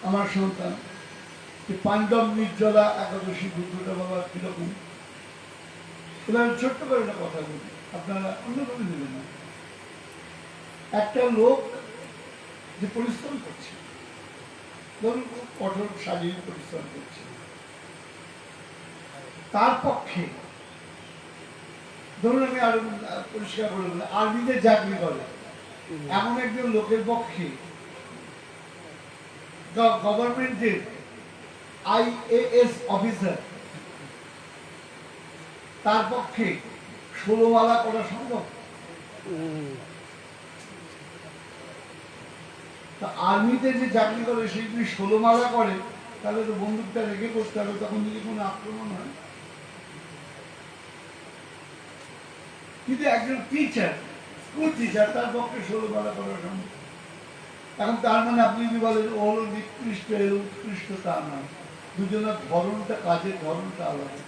আমার সন্তান যে পাণ্ডব নির্জলা একাদশী বুদ্ধটা বাবা কিরকম, এবার ছোট্ট করে একটা কথা বলি, আপনারা অন্যভাবে নেবেন না। একটা লোক যে পরিশ্রম করছে, ধরুন খুব কঠোর শারীরিক পরিশ্রম করছে, তার পক্ষে ধরুন আমি আরো পরিষ্কার করে বলি, আর্মিতে চাকরি করে এমন একজন লোকের পক্ষে গভর্নমেন্টের IAS অফিসার, তার পক্ষে 16 মালা করা সম্ভব? তা আর্মিতে যে চাকরি করে সে যদি 16 মালা করে, তাহলে তো বন্দুকটা রেখে করতে হবে, তখন যদি কোনো আক্রমণ হয়। কিন্তু একজন টিচার, স্কুল টিচার, তার পক্ষে 16 মালা করা সম্ভব। এখন তার মানে আপনি যদি বলেন ও হলো নিকৃষ্ট, এর উৎকৃষ্ট, তা নয়। দুজনের ধরনটা, কাজের ধরনটা আলাদা।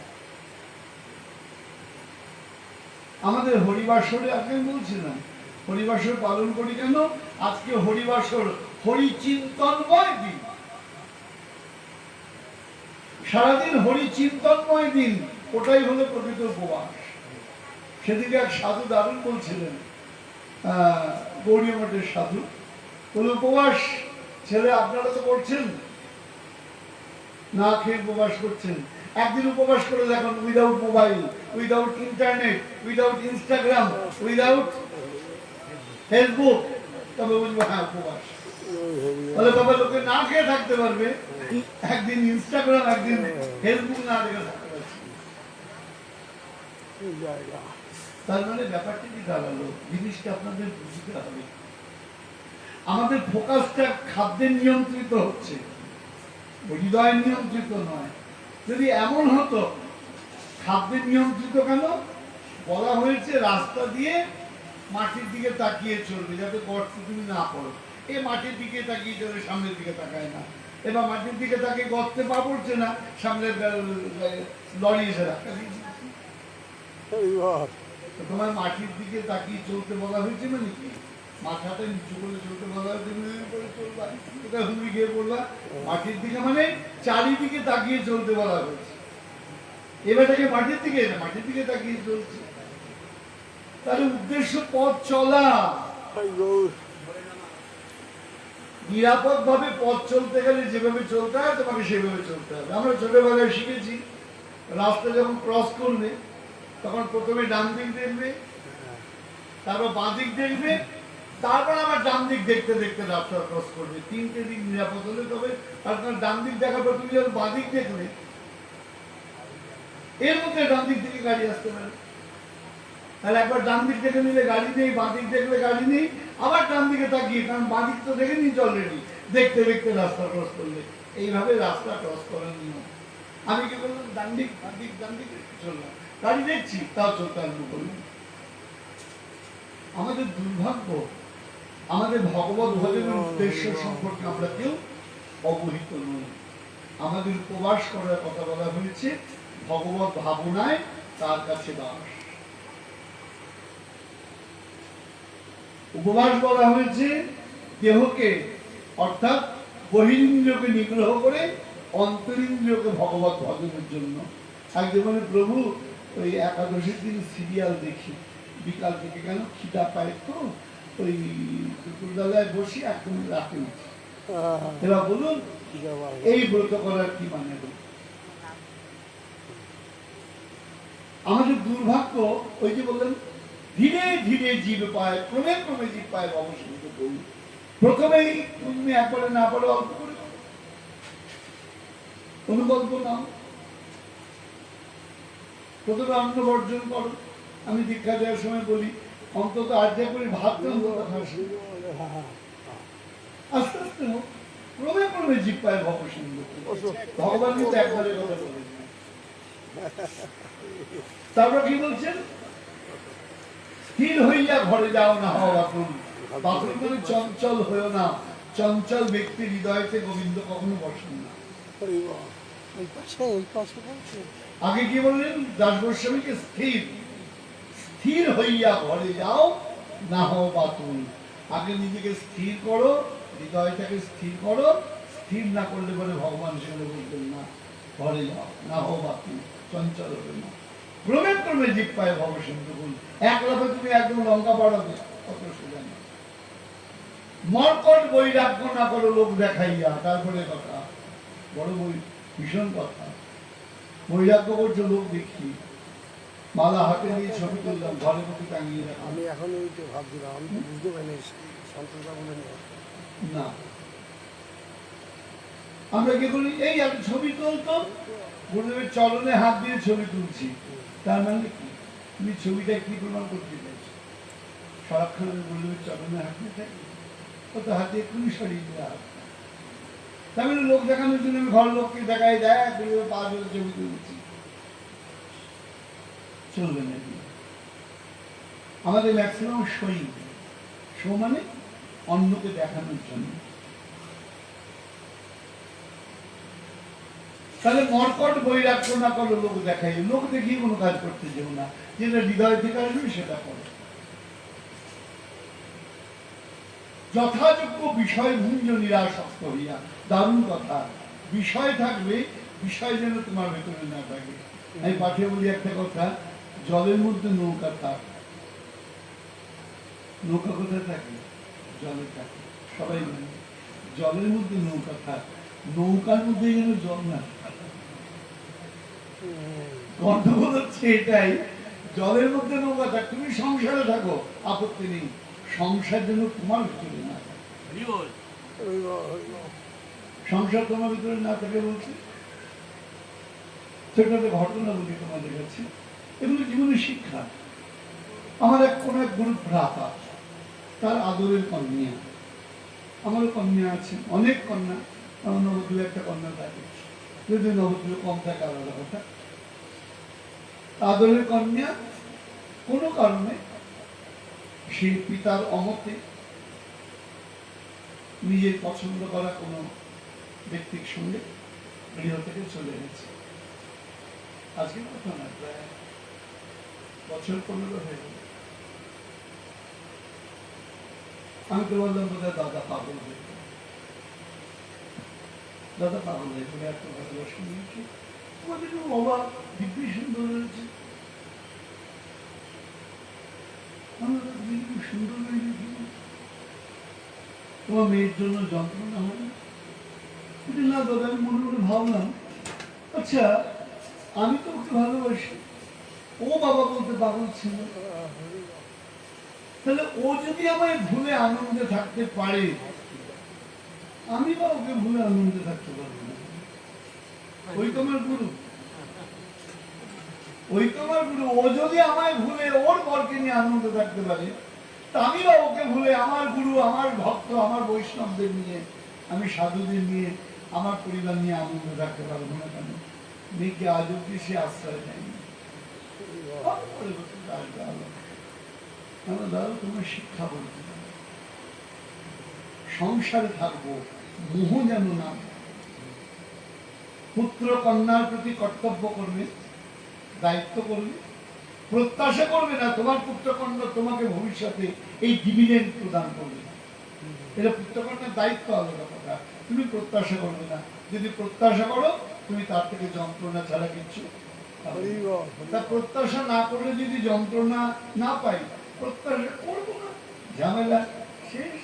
আমাদের হরিবাসরে আজকে বলছিলাম, হরিবাসর পালন করি কেন? আজকে হরিবাসর হরিচিন্তনময় দিন, সারাদিন হরিচিন্তনময় দিন, ওটাই হলো প্রকৃত উপবাস। সেদিকে এক সাধু দারুণ বলছিলেন, গৌরী মঠের সাধু বলে, উপবাস ছেলে আপনারা তো করছেন, না খেয়ে উপবাস করছেন, একদিন উপবাস করে দেখুন, without mobile, without internet, without Instagram, without Facebook, তবে বলবো হ্যাঁ উপবাস। বলে বাবা লোকে না খেয়ে থাকতে পারবে, একদিন ইনস্টাগ্রাম, একদিন ফেসবুক না দেখে থাকতে পারছে। তার মানে ব্যাপারটা কি দাঁড়ালো, জিনিসটা আপনাদের বুঝতে হবে। আমাদের ফোকাসটা খাদ্যের নিয়ন্ত্রিত হচ্ছে, হৃদয় নিয়ন্ত্রিত নয়। যদি এমন হতো, খাদ্যের নিয়ন্ত্রিত কেন বলা হয়েছে, রাস্তা দিয়ে মাটির দিকে তাকিয়ে চলবে, যাতে গর্ত তুমি না পড়ো। এই মাটির দিকে তাকিয়ে চলে, সামনের দিকে তাকায় না। এবার মাটির দিকে তাকিয়ে গর্তে পা পড়ছে না, সামনের লরি এসে রাখা। তোমার মাটির দিকে তাকিয়ে চলতে বলা হয়েছে, মানে কি মাথাটা নিচু করে চলতে বলা হয়েছে, চলবা কোথায় হুমড়ি গিয়ে পড়বা। মাটির দিকে মানে চারিদিকে তাকিয়ে চলতে বলা হয়েছে। এবারটাকে মাটির দিকে না, মাটির দিকে তাকিয়ে চলছে। তাহলে উদ্দেশ্য পথ চলা, নিরাপদ ভাবে পথ চলতে গেলে যেভাবে চলতে হয় তোমাকে সেভাবে চলতে হবে। আমরা ছোটবেলায় শিখেছি, রাস্তা যখন ক্রস করবে তখন প্রথমে ডান দিক দেখবে, তারপর বাঁ দিক দেখবে, তারপর আবার ডান দিক দেখতে দেখতে রাস্তা ক্রস করবে। তিনটে দিক নিরাপদ হলে তবে। আপনার ডান দিক দেখার পর তুমি যখন বাঁ দিক দেখবে, এর মধ্যে ডান দিক থেকে গাড়ি আসতে পারে, তাহলে একবার ডান দিক দেখে নিলে গাড়ি নেই, বাঁ দিক দেখলে গাড়ি নেই, আবার ডান দিকে তাকিয়ে, কারণ বাঁ দিক তো দেখে নিয়েছি অলরেডি, দেখতে দেখতে রাস্তা ক্রস করলে। এইভাবে রাস্তা ক্রস করার নিয়ম। আমি কি বললাম, ডান দিক বাঁ দিক, ডান দিক চললাম, গাড়ি দেখছি তাও চলতে আরম্ভ করলাম। আমাদের দুর্ভাগ্য, আমাদের ভগবত ভজনের উদ্দেশ্য সম্পর্কে আমরা কেউ অবহিত নই। আমাদের উপবাস করার কথা বলা হয়েছে, ভগবত ভাবনায় তার কাছে বাস। উপবাস বলা হয়েছে দেহকে, অর্থাৎ বহিরিন্দ্রিয়কে নিগ্রহ করে অন্তরিন্দ্রিয়কে ভগবত ভজনের জন্য। একজন বলে, প্রভু ওই একাদশীর দিন সিরিয়াল দেখি বিকাল থেকে, কেন খিদা পায় তো, ওই দুপুরবেলায় বসি, একদম রাখি। এবার বলুন এই ব্রত করার কি মানে? আমাদের দুর্ভাগ্য, ওই যে বললেন ধীরে ধীরে জীব পায়, ক্রমে ক্রমে জীব পায় ভবসিন্ধু বলুন। প্রথমেই তুমি একবারে না পারো, অল্প করে অনুকল্প নাও, প্রথমে অন্ন বর্জন করো। আমি দীক্ষা দেওয়ার সময় বলি, অন্তত আর্ধেক করে ভাত আস্তে আস্তে হোক, ক্রমে ক্রমে জীব পায় ভবসিন্ধু। ভগবান কিন্তু একবারে কথা বলেন। তারপর কি বলছেন, স্থির হইয়া ঘরে যাও না হও বাতুল। বাতুল মানে চঞ্চল হয়েও না। চঞ্চল ব্যক্তির হৃদয়তে গোবিন্দ কখনো বসেন না। আগে কি বললেন দাস গোস্বামীকে, স্থির, স্থির হইয়া ঘরে যাও না হও বাতুল। আগে নিজেকে স্থির করো, হৃদয়টাকে স্থির করো, স্থির না করলে পরে ভগবান সেখানে বলতেন না, ঘরে যাও, না হো বাকি চঞ্চল হবে না। ক্রমে ক্রমে জীব পায় ভবসিন্ধু গুণ। এক লাফে তুমি একদম লঙ্কা পাড়াবে, কত সোজা না। মর্কট বৈরাগ্য না করো লোক দেখাইয়া, তারপরে কথা বড় ভীষণ কথা। বৈরাগ্য করছো লোক দেখি, মালা হাতে নিয়ে ছবি তুললাম, ঘরে প্রতি টাঙিয়ে রাখলাম। আমি এখন ওই তো ভাবছিলাম, আমি তো বুঝতে পারিনি সন্তোষদা বলেন না, আমরা কি করি, এই আমি ছবি তুলতো, গুরুদেবের চরণে হাত দিয়ে ছবি তুলছি, তার মানে কি তুমি ছবিটা কি প্রমাণ করতে চাইছো? সারাক্ষণ আমি গুরুদেবের চরণে হাত দিয়ে থাকি, কত হাতে এক্ষুনি সরিয়ে দেওয়া হাত। তার মানে লোক দেখানোর জন্য আমি ঘর লোককে দেখাই, দেয় গুরুদেবের পা ধরে ছবি তুলছি, চলবে না। আমাদের ম্যাক্সিমাম শোই, শো মানে অন্যকে দেখানোর জন্য। তাহলে মর্কট বৈরাগ্য না করো লোক দেখাই, লোক দেখিয়ে কোনো কাজ করতে যেও না, যেটা হৃদয় থেকে আসবে সেটা করো। যথাযোগ্য বিষয় ভুঞ্জ নিরাসক্ত হইয়া, দারুণ কথা, বিষয় থাকবে, বিষয় যেন তোমার ভেতরে না থাকে। আমি পাঠে বলি একটা কথা, জলের মধ্যে নৌকা থাক, নৌকা কোথায় থাকে? জলে থাকে, সবাই জানে। জলের মধ্যে নৌকা থাক, নৌকার মধ্যে যেন জল না। গন্ডগোল হচ্ছে এটাই, জলের মধ্যে নৌকা থাক, তুমি সংসারে থাকো আপত্তি নেই, সংসার যেন তোমার ভিতরে না থাকে। সংসার তোমার ভিতরে না থাকে বলছে, সেটা একটা ঘটনা বলি তোমাদের কাছে, এগুলো জীবনের শিক্ষা। আমার কোন এক গুরু ভ্রাতা, তার আদরের কন্যা, আমারও কন্যা আছে, অনেক কন্যা, আমার নবদ্বীপে একটা কন্যা থাকে, যদি নবদ্বীপে কম থাকে আলাদা কথা। আদরের কন্যা কোনো কারণে সেই পিতার অমতে নিজের পছন্দ করা কোনো ব্যক্তির সঙ্গে গৃহ থেকে চলে গেছে। আজকের কথা না, প্রায় বছর 15 হয়ে গেল। আমি তো বললাম বোধহয় দাদা পাগল হয়ে গেল, দাদা পাগল হয়ে গেলে এত ভালোবাসা নিয়েছে, তোমাদের বাবা দিব্যি সুন্দর হয়েছে, সুন্দর হয়েছে, তোমার মেয়ের জন্য যন্ত্রণা হয় না? দাদা আমি মনে মনে ভাবলাম, আচ্ছা আমি তো ওকে ভালোবাসি, ও বাবা বলতে পাগল ছিল, তাহলে ও যদি আমায় ভুলে আনন্দে থাকতে পারে, আমি বা ওকে ভুলে আনন্দে থাকতে পারবো না? ওই তোমার গুরু, ওই তোমার গুরু, ও যদি আমায় ভুলে ওর বরকে নিয়ে আনন্দে থাকতে পারে, তা আমি বা ওকে ভুলে আমার গুরু, আমার ভক্ত, আমার বৈষ্ণবদের নিয়ে, আমি সাধুদের নিয়ে, আমার পরিবার নিয়ে আনন্দে থাকতে পারবো না কেন? মেয়েকে আজ অব্দি সে আশ্রয় দেয়নি। দাদা তোমার শিক্ষা বলতে সংসারে থাকবো, মোহ যেন না, পুত্র কন্যার প্রতি কর্তব্য করবে, দায়িত্ব করবে, প্রত্যাশা করবে না তোমার পুত্র কন্যা তোমাকে ভবিষ্যতে এই ডিভিডেন্ড প্রদান করবে। এটা পুত্র কন্যার দায়িত্ব, আলাদা কথা, তুমি প্রত্যাশা করবে না। যদি প্রত্যাশা করো, তুমি তার থেকে যন্ত্রণা ছাড়া কিচ্ছু। তা প্রত্যাশা না করলে যদি যন্ত্রণা না পাই, প্রত্যাশা করবো না, ঝামেলা শেষ।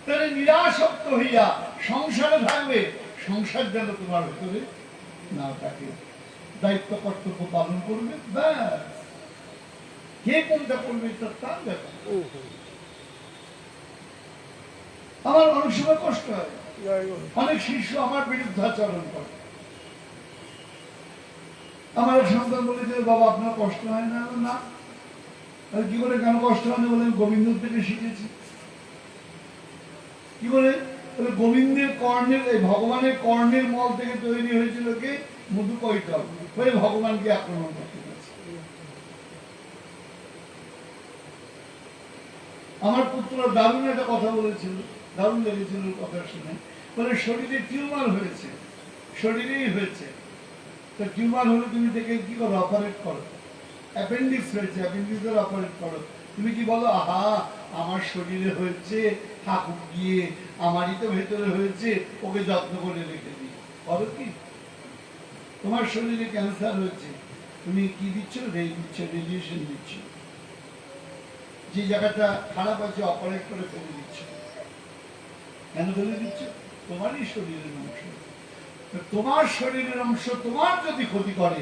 তাহলে নিরাসক্ত হইয়া সংসারে থাকবে, সংসার যেন তোমার ভিতরে না থাকে, দায়িত্ব কর্তব্য পালন করবে, ব্যাস। কে কোনটা করবে তার ব্যাপার। আমার অনেক সময় কষ্ট হয়, অনেক শিষ্য আমার বিরুদ্ধাচরণ করে। আমার এক সন্তান বলেছিল, বাবা আপনার কষ্ট হয় না? না। কি করে, কেন কষ্ট হয় না? বলে গোবিন্দ থেকে শিখেছি। কি করে? গোবিন্দের কর্ণের, এই ভগবানের কর্ণের মল থেকে তৈরি হয়েছিল কে? মধু কৈটব, হয়ে ভগবানকে আক্রমণ করতে গেছে। আমার পুত্র দারুণ একটা কথা বলেছিল, দারুণ লেগেছিল কথা শুনে। বলে শরীরে টিউমার হয়েছে, শরীরেই হয়েছে, তো টিউমার হলে তুমি দেখে কি করো? অপারেট করো। অ্যাপেন্ডিক্স হয়েছে, অ্যাপেন্ডিক্সের অপারেট করো। তুমি কি বলো, আহা আমার শরীরে হয়েছে, ঠাকুর গিয়ে আমারই তো ভেতরে হয়েছে, ওকে যত্ন করে রেখে দিই। করো কি? তোমার শরীরে ক্যান্সার হয়েছে, তুমি কি দিচ্ছ? দিচ্ছ, রেডিয়েশন দিচ্ছ। যে জায়গাটা খারাপ আছে অপারেট করে ফেলে দিচ্ছ। কেন ফেলে দিচ্ছ? তোমারই শরীরের অংশ। তোমার শরীরের অংশ তোমার যদি ক্ষতি করে,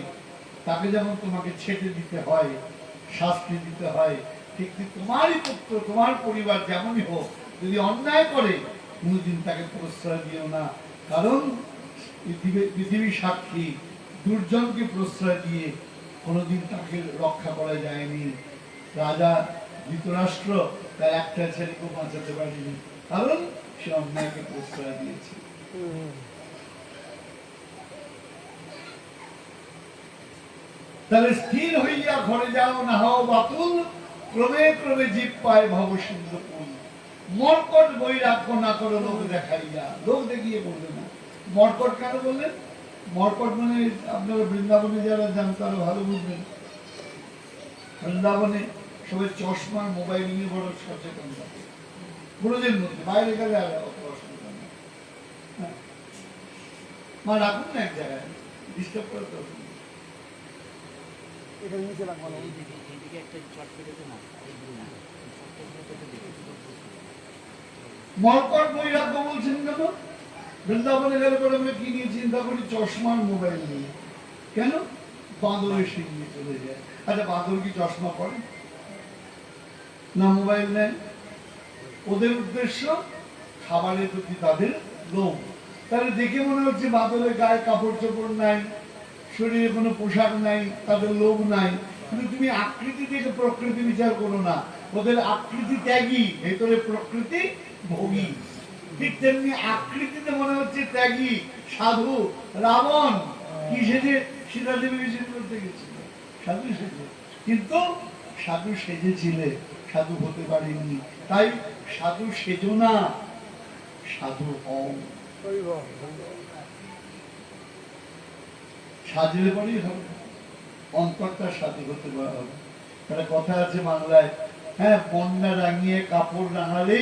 তাকে যেমন তোমাকে ছেটে দিতে হয়, শাস্তি দিতে হয়, ঠিক তোমারই পুত্র, তোমার পরিবার যেমনই হোক, যদি অন্যায় করে, কোনোদিন তাকে প্রশ্রয় দিও না। কারণ পৃথিবী সাক্ষী, দুর্জনকে প্রশ্রয় দিয়ে কোনোদিন তাকে রক্ষা করা যায়নি। রাজা ধৃতরাষ্ট্র তার একটা ছেলেকে বাঁচাতে পারেনি, কারণ সে অন্যায়কে প্রশ্রয় দিয়েছে। তাহলে স্থির হইয়া ঘরে যাও, না হও বাতুল, ক্রমে ক্রমে জীব পায় ভব সিন্ধু কুল। মর্কট বৈরাগ্য না করো লোক দেখাইয়া। লোক দেখিয়ে বলবে না। মর্কট কেন বললেন? মর্কট মানে আপনারা বৃন্দাবনে যারা যান তারা ভালো বুঝবেন। বৃন্দাবনে সবাই চশমা মোবাইল নিয়ে বড় সচেতন থাকে, গুরুদের মধ্যে। বাইরে গেলে আর অত অসুবিধা নেই। মা রাখুন না এক জায়গায়, ডিস্টার্ব করে তো। মর্কট বৈরাগ্য বলছেন কেন? বৃন্দাবনে গেলে পরে আমরা কি নিয়ে চিন্তা করি? চশমার মোবাইল নিয়ে। কেন? বাঁদরের সিং নিয়ে চলে যায়। আচ্ছা, বাঁদর কি চশমা পড়ে না মোবাইল নেয়? ওদের উদ্দেশ্য খাবারের প্রতি তাদের লোভ। তাহলে দেখে মনে হচ্ছে বাঁদরের গায়ে কাপড় চোপড় নাই, শরীরে কোনো পোশাক নাই, তাদের লোভ নাই। কিন্তু তুমি আকৃতি থেকে প্রকৃতি বিচার করো না। ওদের আকৃতি ত্যাগী, ভেতরে প্রকৃতি ভোগী। ঠিক তেমনি আকৃতিতে মনে হচ্ছে ত্যাগী সাধু। রাবণ কি সেজে সীতা দেবী বিশেষ করতে গেছিল? সাধু সেজে। কিন্তু সাধু সেজেছিলে, সাধু হতে পারেনি। তাই সাধু সেজো না, সাধু হও। সাজলে পরেই হবে, অন্তরটা সাধু হতে পারা হবে। একটা কথা আছে বাংলায়, হ্যাঁ, মনটা রাঙিয়ে কাপড় রাঙালে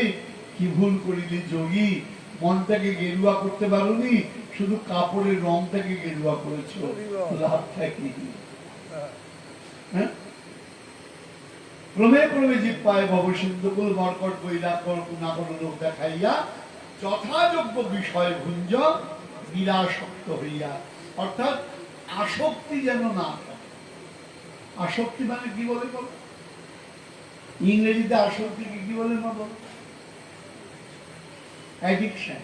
কি ভুল করিলি যোগী। মনটাকে গেরুয়া করতে পারোনি, শুধু কাপড়ের রংটাকে গেরুয়া করেছো, লাভটা কি? হ্যাঁ, ক্রমে ক্রমে জীব পায় ভব সিন্ধুকুল। মর্কট বৈরাগ্য না করো লোক দেখাইয়া, যথাযোগ্য বিষয় ভুঞ্জ নিরাসক্ত হইয়া। অর্থাৎ আসক্তি যেন না থাকে। আসক্তি মানে কি বলে বলো? ইংরেজিতে আসক্তিকে কি বলে না বলো? অ্যাডিকশন।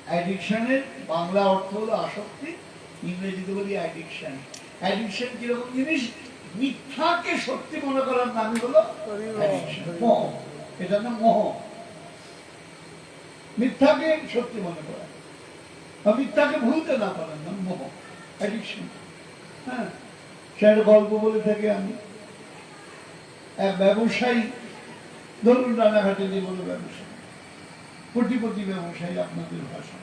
অ্যাডিকশনের বাংলা অর্থ হলো আসক্তি, ইংরেজিতে বলি অ্যাডিকশন। অ্যাডিকশন কিরকম জিনিস? মিথ্যাকে সত্যি মনে করার নামই হলো অ্যাডিকশন, মোহ। এটা না মোহ, মিথ্যাকে সত্যি মনে করা, মিথ্যাকে ভুলতে না পারার নাম মোহ, অ্যাডিকশন। হ্যাঁ, সেটা গল্প বলে থাকি আমি। এক ব্যবসায়ী, ধরুন রানাঘাটে যে বড় ব্যবসায়ী, কোটিপতি ব্যবসায়ী আপনাদের ভাষা,